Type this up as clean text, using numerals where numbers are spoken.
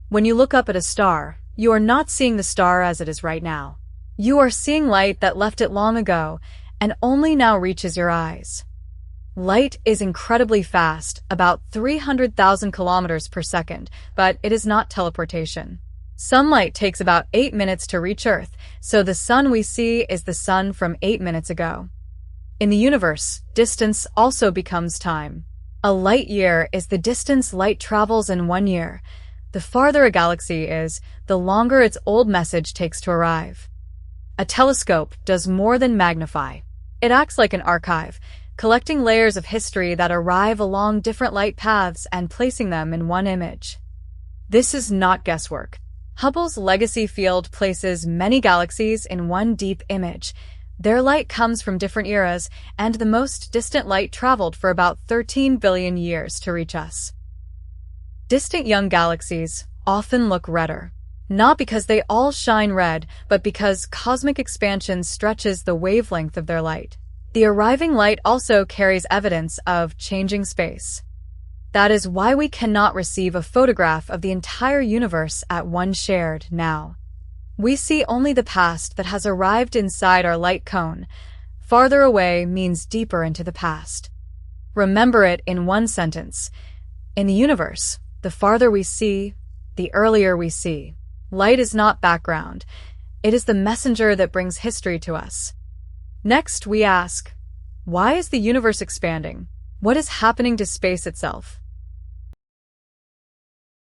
When you look up at a star, you are not seeing the star as it is right now. You are seeing light that left it long ago and only now reaches your eyes. Light is incredibly fast, about 300,000 kilometers per second, but it is not teleportation. Sunlight takes about 8 minutes to reach Earth, so the sun we see is the sun from 8 minutes ago. In the universe, distance also becomes time. A light year is the distance light travels in 1 year. The farther a galaxy is, the longer its old message takes to arrive. A telescope does more than magnify. It acts like an archive, collecting layers of history that arrive along different light paths and placing them in one image. This is not guesswork. Hubble's legacy field places many galaxies in one deep image. Their light comes from different eras, and the most distant light traveled for about 13 billion years to reach us. Distant young galaxies often look redder, not because they all shine red, but because cosmic expansion stretches the wavelength of their light. The arriving light also carries evidence of changing space. That is why we cannot receive a photograph of the entire universe at one shared now. We see only the past that has arrived inside our light cone. Farther away means deeper into the past. Remember it in one sentence. In the universe, the farther we see, the earlier we see. Light is not background. It is the messenger that brings history to us. Next, we ask, why is the universe expanding? What is happening to space itself?